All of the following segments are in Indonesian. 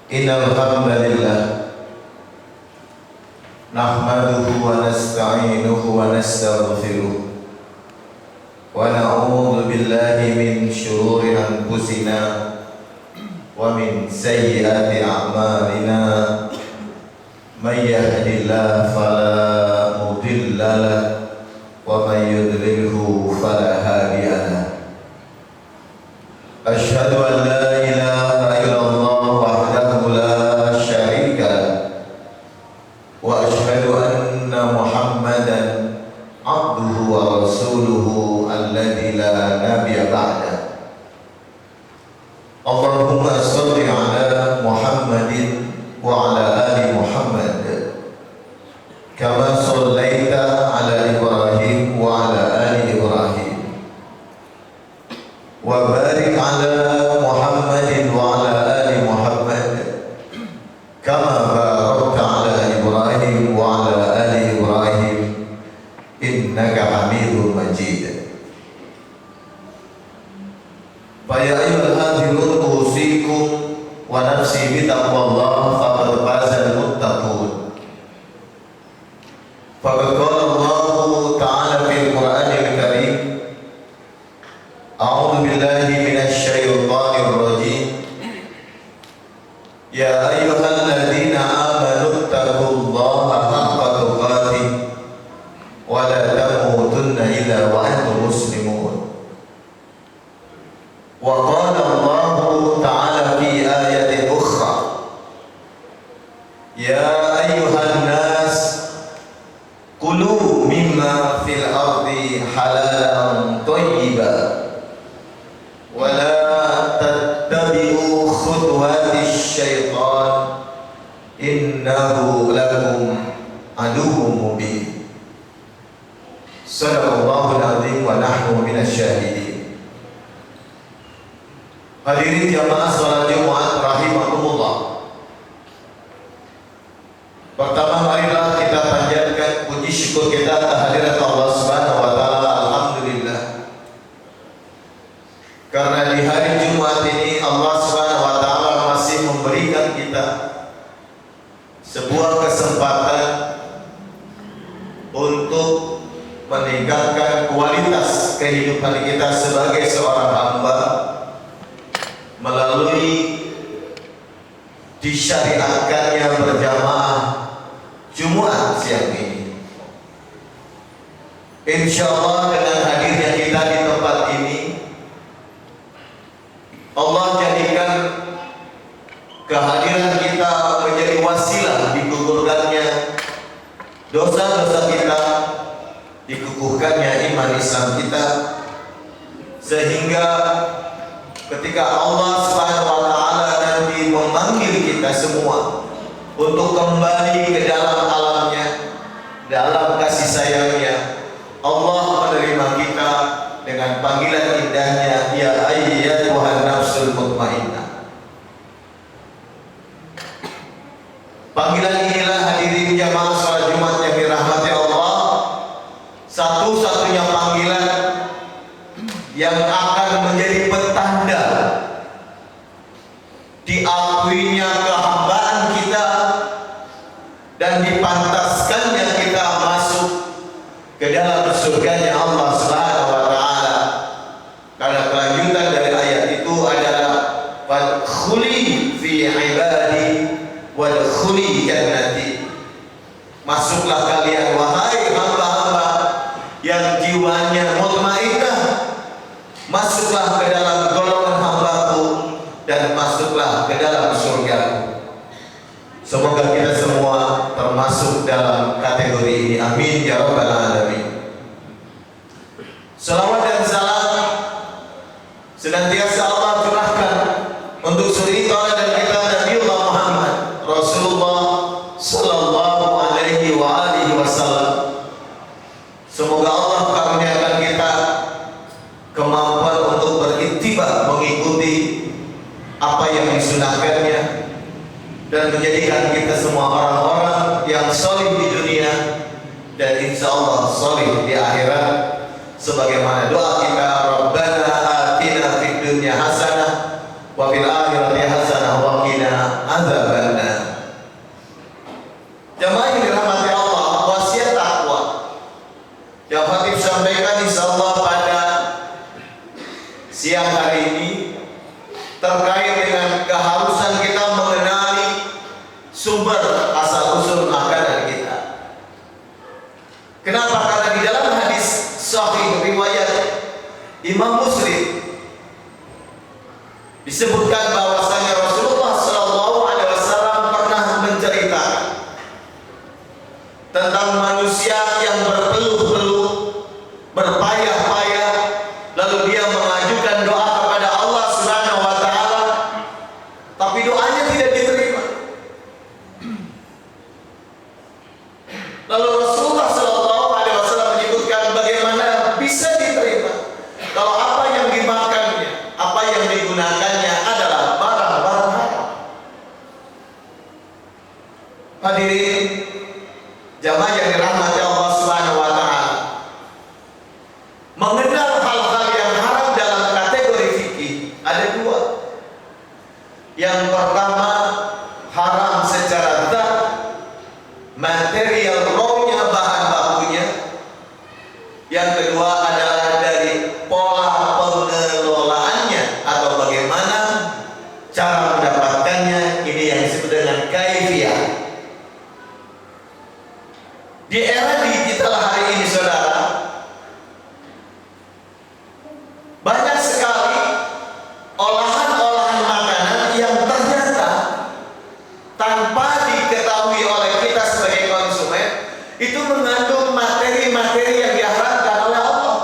Innal hamdalillah nahmaduhu wa nasta'inuhu wa nastaghfiruh wa na'udzu billahi min shururi anfusina wa min sayyiati a'malina. May yahdihillahu fala mudilla lahu wa may yudlilhu fala hadiya lahu. Asyhadu an la ilaha illallah wahdahu la syarika lahu wa asyhadu anna Muhammadan abduhu wa rasuluhu alladzi la nabiyya ba'da. Allahumma shalli ala Muhammadin wa ala ali Muhammad kama shallaita ala Ibrahim wa ala ali Ibrahim wa barik ala Muhammadin wa ala ali Muhammad kama barakta ala Ibrahim wa ala ali Ibrahim innaka Hamidum Majid. Fa ya ayyuhal hadirin usikum wa nafsi bi taqwallah faqad fazal muttaqun. Faqad qala Allah ta'ala fil Qur'anil Karim, a'udzu billahi minasy syaithanir rajim. Ya ayyuhalladzina amanu taqullaha haqqa tuqatih wa la tamutunna illa wa antum muslimun. Wa qala Allah ta'ala fi ayatin ukhra, ya ayyuhan nas kulu mimma fil ardi halalan thayyiban wa la tattabi'u khutuwatis syaitan innahu lakum aduwwun mubin. Sadaqallahul azim wa nahnu minasy syahidin. Hadirin jamaah salat Jumat rahimakumullah. Pertama, marilah kita panjatkan puji syukur kita kehadirat Allah Subhanahu wa taala. Alhamdulillah. Karena di hari Jumat ini Allah Subhanahu wa taala masih memberikan kita sebuah kesempatan untuk meningkatkan kualitas kehidupan kita sebagai seorang hamba melalui disyariatkannya berjamaah Jumat siang ini. Insyaallah dengan hadirnya kita di tempat ini, Allah jadikan kehadiran kita menjadi wasilah digugurkannya dosa-dosa kita, dikukuhkannya iman Islam kita, sehingga ketika Allah Subhanahu wa taala nanti memanggil kita semua untuk kembali ke dalam alamnya, dalam kasih sayangnya, Allah menerima kita dengan panggilan indahnya, ya ayyatuhan nafsul mutmainnah. Panggilan inilah hadirin jamaah salat Jumat yang dirahmati Allah, satu-satunya panggilan yang akan menjadi petanda diakuinya kehambaan kita dan dipantaskannya kita masuk ke dalam surganya Allah Subhanahu wa taala. Karena kelanjutan dari ayat itu adalah fadkhuli fi ibadi wadkhuli jannati. Masuklah kalian wahai hamba-hamba yang jiwanya mutmainnah, masuklah ke dalam golongan hambaku dan masuklah ke dalam surgaku. Semoga kita semua termasuk dalam kategori ini. Amin ya rabbal alamin. Salawat dan salam senantiasa Allah curahkan untuk suri tauladan kita Nabi Muhammad Rasulullah sallallahu alaihi wa alihi wasallam. Semoga Allah karuniakan kita kemampuan untuk beriktibar mengikuti apa yang disunahkannya dan menjadikan kita semua orang-orang yang solih di dunia dan insya Allah solih di akhirat, sebagaimana doa kita, Rabbana atina fid dunya hasanah wa fil akhirati hasanah wa qina adzab siang hari ini terkait dengan keharusan kita mengenali sumber asal-usul makanan kita. Kenapa? Karena di dalam hadis sahih riwayat Imam Muslim disebutkan bahwasanya Rasulullah SAW pernah menceritakan tentang manusia yang berpeluh-peluh, berpayah-payah, lalu dia mengajukan doa kepada Allah Subhanahu wa taala, tapi doanya tidak diterima. Lalu Rasulullah SAW menyebutkan bagaimana bisa diterima kalau apa yang dimakannya, apa yang digunakannya adalah barang-barang haram. Hadirin jamaah yang dirahmati Allah Subhanahu wa taala, mengenal hal-hal yang haram dalam kategori fikih ada dua. Yang pertama, haram secara zat, material rawnya, bahan bakunya. Yang kedua adalah dari pola pengelolaannya atau bagaimana cara mendapatkannya. Ini yang disebut dengan kaifiyah. Di era digital hari ini, saudara, banyak sekali olahan-olahan makanan yang ternyata tanpa diketahui oleh kita sebagai konsumen itu mengandung materi-materi yang diharamkan oleh Allah.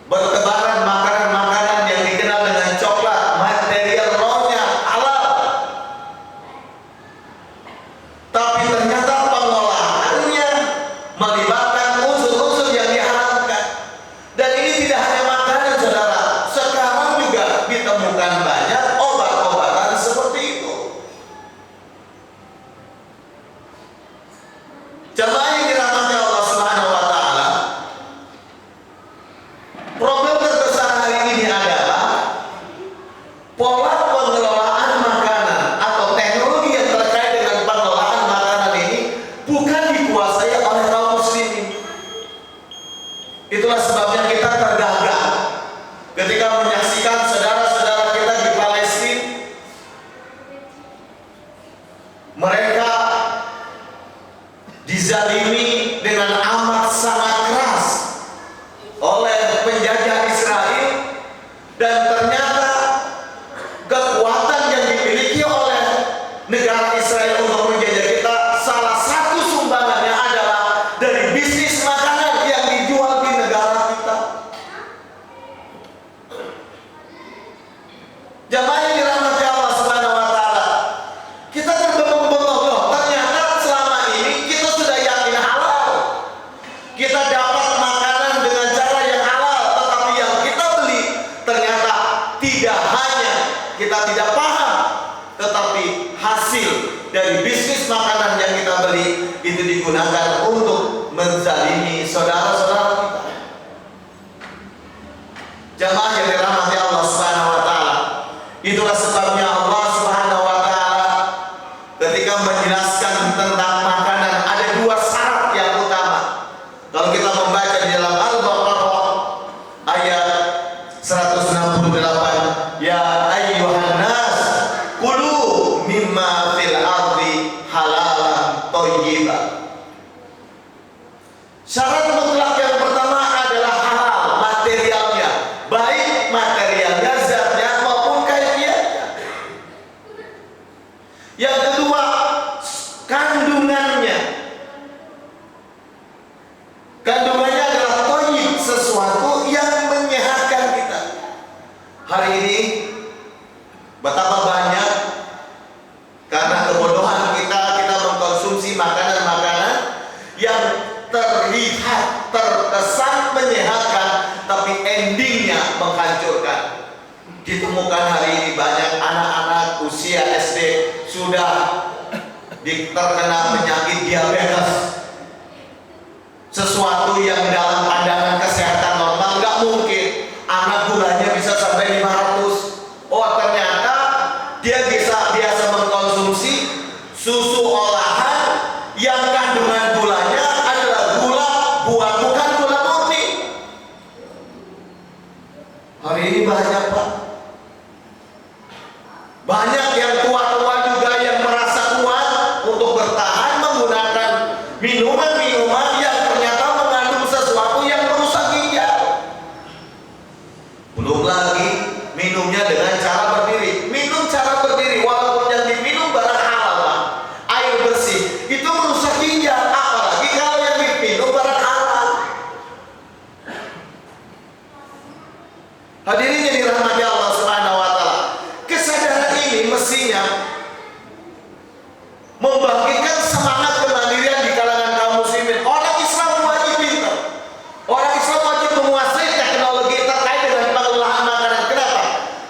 Bertebaran makanan-makanan yang dikenal dengan coklat, material rawnya halal, tapi ternyata pengolahannya melibatkan unsur-unsur yang diharamkan. Dan ini tidak hanya makanan, saudara, sekarang juga ditemukan banyak obat-obatan seperti itu. Jemaah yang dirahmati Allah Subhanahu wa taala, problem terbesar hari ini adalah pola pengelolaan makanan atau teknologi yang terkait dengan pengelolaan makanan ini bukan dikuasai oleh kaum muslimin. Itulah sebabnya kita tergagap ketika menyaksikan saudara-saudara kita di Palestina. Mereka dizalimi dengan amat sangat keras oleh penjajah Israel, dan ternyata kekuatan yang dimiliki oleh negara Israel untuk menjajah kita, salah satu sumbangannya adalah dari bisnis makanan yang dijual di negara kita. Jamaah yang dirahmati Allah Subhanahu wa taala, kita terbengong-bengong, loh, ternyata selama ini kita sudah yakin halal. Kita dapat makanan dengan cara yang halal, tetapi yang kita beli ternyata tidak hanya kita tidak paham, tetapi hasil dari bisnis makanan yang kita beli itu digunakan untuk menzalimi saudara-saudara kita. Jamaah yang dirahmati Allah Subhanahu wa taala, itulah sebabnya Allah Subhanahu wa taala ketika menjelaskan tentang makanan ada dua syarat yang utama. Kalau kita membaca di dalam Al-Baqarah ayat 168, ya ayyuhan nas kulu mimma fil ardi halalan thayyiban. Syarat mutlak yang pertama adalah halal materialnya, baik materialnya, zatnya maupun kaifiatnya. Yang kedua, kandungannya. Kandungannya adalah thayyib, sesuatu yang menyehatkan kita. Hari ini betapa banyak karena kebodohan kita mengkonsumsi makanan-makanan yang terlihat terkesan menyehatkan, tapi endingnya menghancurkan. Ditemukan hari ini banyak anak-anak usia SD sudah terkena penyakit diabetes, sesuatu yang dalam pandangan kesehatan normal nggak mungkin. Anak gulanya bisa sampai 500. Oh, ternyata dia biasa mengkonsumsi susu olahan yang kandungan gulanya adalah gula buah, bukan gula murni. Hari ini banyak, Pak. Banyak yang tua-tua juga yang merasa kuat untuk bertahan menggunakan minuman-minuman yang ternyata mengandung sesuatu yang merusak ginjal. Belum lagi minumnya dengan cara berdiri. Minum cara berdiri walaupun yang diminum barang halal, Pak, air bersih, itu merusak ginjal. Apalagi kalau yang diminum barang halal. Hadirin yang dirahmati Allah Subhanahu wa taala, kesadaran ini mestinya membangkitkan semangat kemandirian di kalangan kaum muslimin. Orang Islam wajib pintar. Orang Islam wajib menguasai teknologi terkait dengan pengolahan makanan. Kenapa?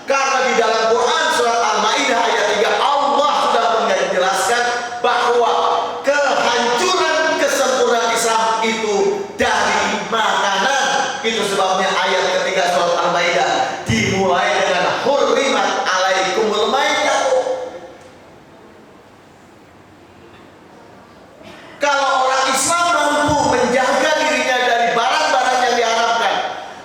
Karena di dalam Quran surat Al-Maidah ayat 3 Allah sudah menjelaskan bahwa kehancuran kesempurnaan Islam itu dari makanan. Itu sebabnya ayat ketiga surat Al-Maidah dimulai dengan hurrimat alaikumul maidah. Kalau orang Islam mampu menjaga dirinya dari barang-barang yang diharapkan,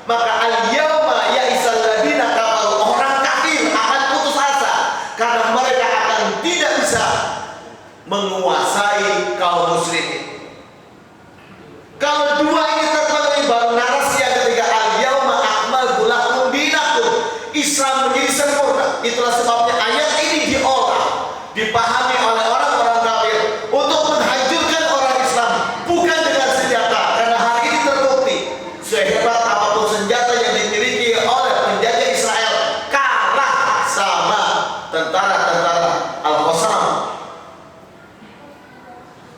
maka al-yauma ya'isal ladina kafaru, orang kafir akan putus asa karena mereka akan tidak bisa menguasai kaum muslimin. Kalau dua ini terpenuhi, baru narasi yang ketiga al-yauma akmaltu lakum dinakum, Islam menjadi sempurna. Itulah sebabnya ayat ini diolah, dipahami oleh orang-orang kafir untuk menghancurkan orang Islam, bukan dengan senjata. Karena hari ini terbukti sehebat apapun senjata yang dimiliki oleh penjajah Israel kalah sama tentara-tentara Al-Qassam.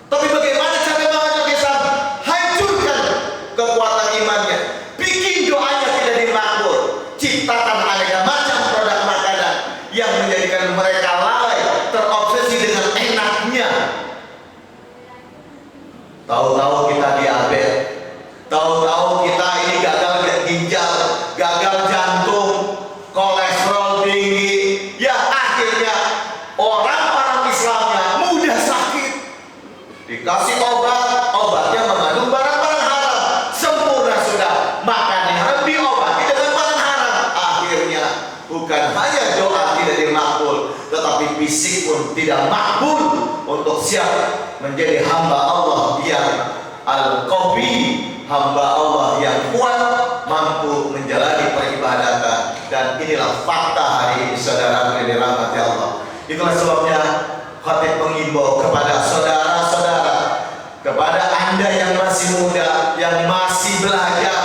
Tapi bagaimana cara menghancurkan Islam? Hancurkan kekuatan imannya, bikin doanya tidak dimakbul, ciptakan aneka macam produk makanan yang menjadikan mereka lalai, terobsesi dengan enaknya. Tahu-tahu kita diabetes, tahu-tahu kita ini gagal ginjal, gagal jantung, kolesterol tinggi. Ya akhirnya orang-orang Islamnya mudah sakit, dikasih obat, obatnya mengandung barang-barang haram. Sempurna sudah, makannya harus diobati dengan barang haram. Akhirnya bukan hanya doa tidak dimakbul, tetapi fisik pun tidak makbul untuk siapa? Menjadi hamba Allah yang al-qawi, hamba Allah yang kuat, mampu menjalani peribadatan. Dan inilah fakta hari ini, saudara yang dirahmati Allah. Itulah sebabnya khatib mengimbau kepada saudara-saudara, kepada Anda yang masih muda, yang masih belajar,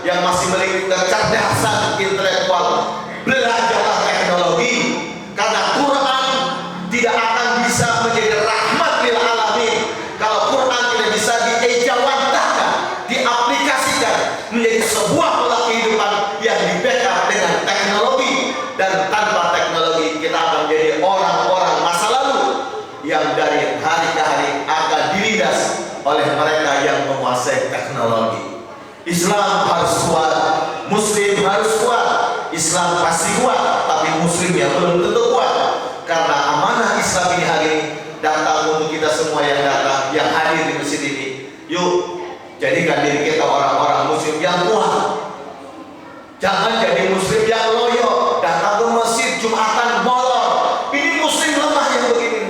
yang masih memiliki kecerdasan intelektual, belajarlah teknologi. Karena Quran tidak akan bisa menjadi rahmat lil alamin kalau Quran tidak bisa diejawantahkan, diaplikasikan menjadi sebuah pola kehidupan yang di-backup dengan teknologi. Dan tanpa teknologi kita akan menjadi orang-orang masa lalu yang dari hari ke hari akan dilindas oleh mereka yang menguasai teknologi. Islam harus kuat, Muslim harus kuat. Islam pasti kuat, tapi Muslim yang belum tentu kuat. Karena amanah Islam ini hari ini datang untuk kita semua yang datang, yang hadir di masjid ini. Yuk, jadikan diri kita orang-orang Muslim yang kuat. Jangan jadi Muslim yang loyo, datang ke masjid Jumatan molor. Ini Muslim lemah yang begini.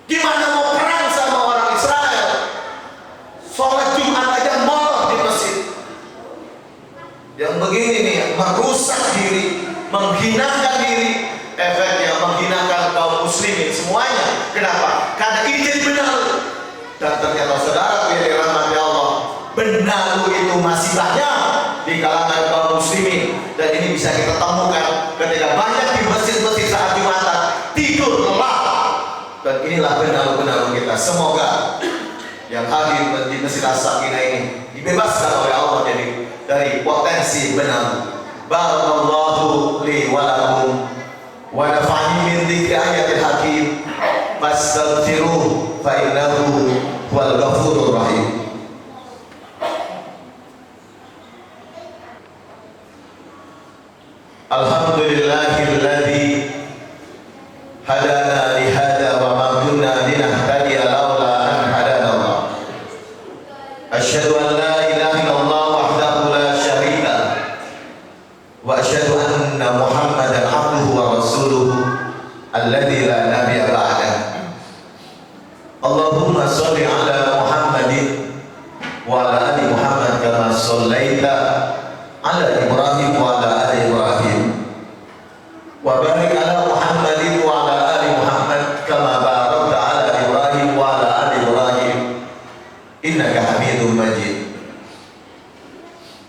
Gimana mau perang sama orang Israel? Sholat Jumat aja molor di masjid. Yang begini nih, merusak diri, menghinakan diri, efeknya menghinakan kaum muslimin semuanya. Kenapa? Karena ini jadi benar. Dan ternyata saudara yang dirahmati Allah, benar itu masih banyak di kalangan kaum muslimin. Dan ini bisa kita temukan ketika banyak di masjid-masjid saat Jumatan tidur lelap. Dan inilah benar-benar kita. Semoga yang hadir di Masjid As-Sakinah ini dibebaskan oleh Allah dari potensi benar. Barakallahu li wa lakum wa nafa'ani min dzikri ayatil hakim fastaghfiruhu fa innahu huwal ghafurur rahim. Alhamdulillahilladzi hadana li hada wa ma kunna linahtadiya laula an hadana Allah. Asyhadu an la ilaha illallah wahdahu la syarika lah ala Ibrahim wa ala ali Ibrahim wa barik ala Muhammadin wa ala ali Muhammad kama barakta ala Ibrahim wa ala ali Ibrahim innaka Hamidum Majid.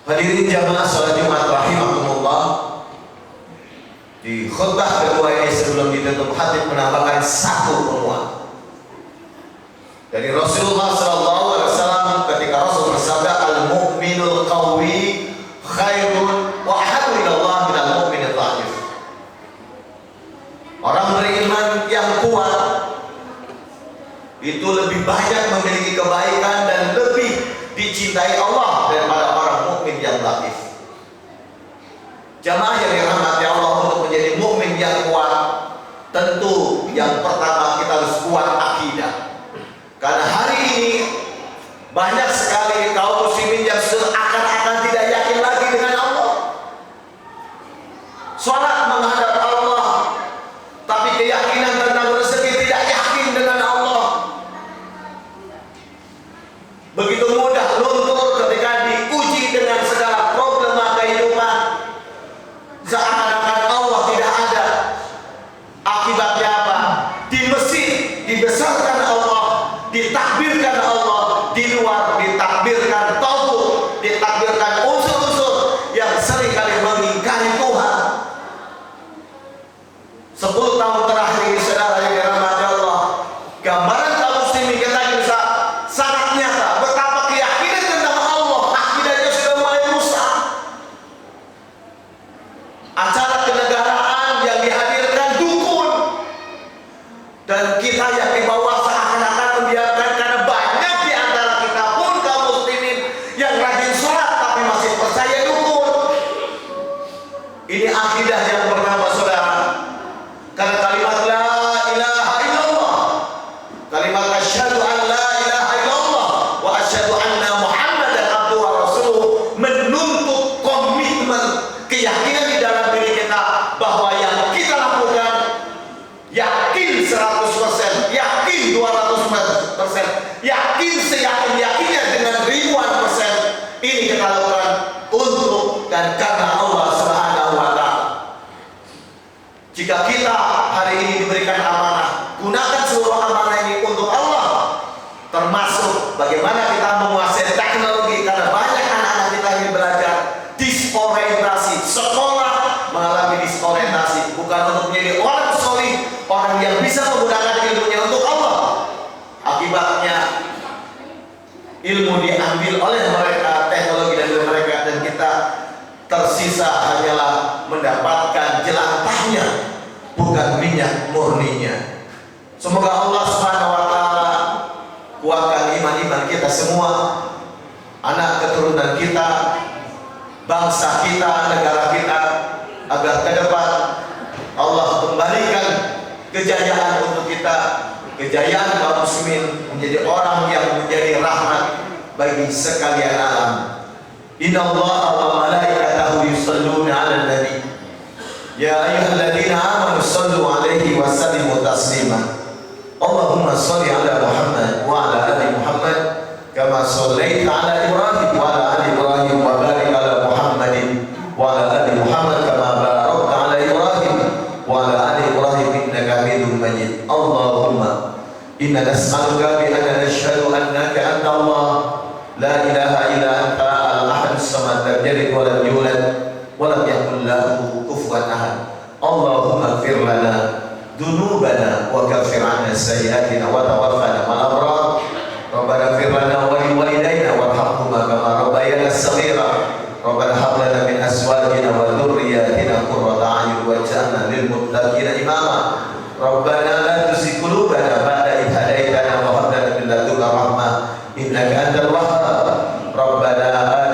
Hadirin jamaah salat Jumat rahimakumullah, di khutbah kedua ini sebelum ditutup khatib menambahkan satu penguat dari Rasulullah SAW ketika Rasul bersabda, al-mu'minul qawi khairun wa ahabbu ila Allah minal mu'minil dhaif. Orang beriman yang kuat itu lebih banyak memiliki kebaikan dan lebih dicintai Allah daripada orang mukmin yang dhaif. Jamaah yang dirahmati Allah, untuk menjadi mukmin yang kuat, tentu yang pertama kita harus kuat akidah. Karena hari ini banyak sekali kaum muslimin yang seakan-akan tidak yakin lagi dengan Allah. Salat menghadap Allah, tapi keyakinan tentang rezeki tidak yakin dengan Allah. Begitu mudah luntur ketika diuji dengan segala problema kehidupan. Seakan-akan Allah tidak ada. Akibatnya apa? Di masjid dibesarkan Allah, ditakbirkan Allah, di luar ditakbirkan tauhid, ditakbirkan unsur-unsur yang seringkali mengingkari Tuhan. 10 tahun terakhir ini, saudara yang dirahmati Allah, gambaran kaum muslimin kita bisa sangat nyata betapa keyakinan tentang Allah, akidahnya sudah mulai rusak. Acara kenegaraan yang dihadirkan dukun, dan kita yang di bawah seakan-akan membiarkan, karena banyak di antara kita pun kaum muslimin yang rajin sholat tapi masih percaya dukun. Ini akidah yang pertama, saudara. Karena kalimat la ilaha illallah, kalimat asyhadu an la ilaha illallah wa asyhadu anna Muhammadan abduhu wa rasuluh menuntut komitmen, keyakinan di dalam diri kita bahwa yang kita lakukan yakin 100%, yakin 200%, yakin seyakin-yakinnya dengan ribuan persen, ini kita lakukan untuk dan karena Allah Subhanahu wa Ta'ala. Jika kita hari ini diberikan amanah, gunakan seluruh amanah ini untuk Allah, termasuk bagaimana kita menguasai teknologi, karena banyak anak-anak kita yang belajar disorientasi, sekolah mengalami disorientasi, bukan untuk menjadi orang solih, orang yang bisa menggunakan ilmunya untuk Allah. Akibatnya ilmu diambil oleh mereka, teknologi dari mereka, dan kita tersisa hanyalah mendapatkan jelantahnya, bukan minyak murninya. Semoga Allah Subhanahu wa Ta'ala kuatkan iman-iman kita semua, anak keturunan kita, bangsa kita, negara kita, agar ke depan Allah kembalikan kejayaan untuk kita, kejayaan kaum muslimin menjadi orang yang menjadi rahmat bagi sekalian alam. Inna Allah wa malaikatahu yusalluna 'alan nabi ya ayyuhalladzina amanu sallu 'alaihi wa sallimu taslima. Allahumma shalli 'ala Muhammad wa 'ala ali Muhammad kama shallaita 'ala Ibrahim wa 'ala ali Ibrahim wa barik 'ala Muhammadin wa 'ala ali Muhammad kama barakta 'ala Ibrahim wa 'ala ali Ibrahim innaka Hamidum Majid. Allahumma inna nas'aluka bi anna nashhadu annaka anta Allah la ilaha illa anta al-ahad as-samad lam yalid wa lam yulad wa lam yakul lahu kufuwan ahad. Allahumma ighfir lana dunubana wa kaffir 'anna sayyi'atina wa tawaffana ma'al abrar. Rabbana ighfir lana wa li walidayna warhamhuma kama rabbayana shaghira. Rabbana hab lana min azwajina wa dhurriyyatina qurrata a'yun waj'alna lil muttaqina imama. Rabbana la tuzigh qulubana ba'da idh hadaytana wa hab lana min ladunka rahmah innaka antal wahhab. Rabbana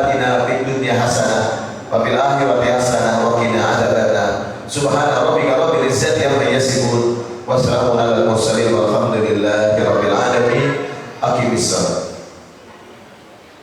atina fid dunya hasanah wa fil akhirati hasanah wa qina adzabannar. Subhana rabbika rabbil izzati amma yasifun wa salamun alal mursalin walhamdulillahi rabbil alamin. Aqimissalam.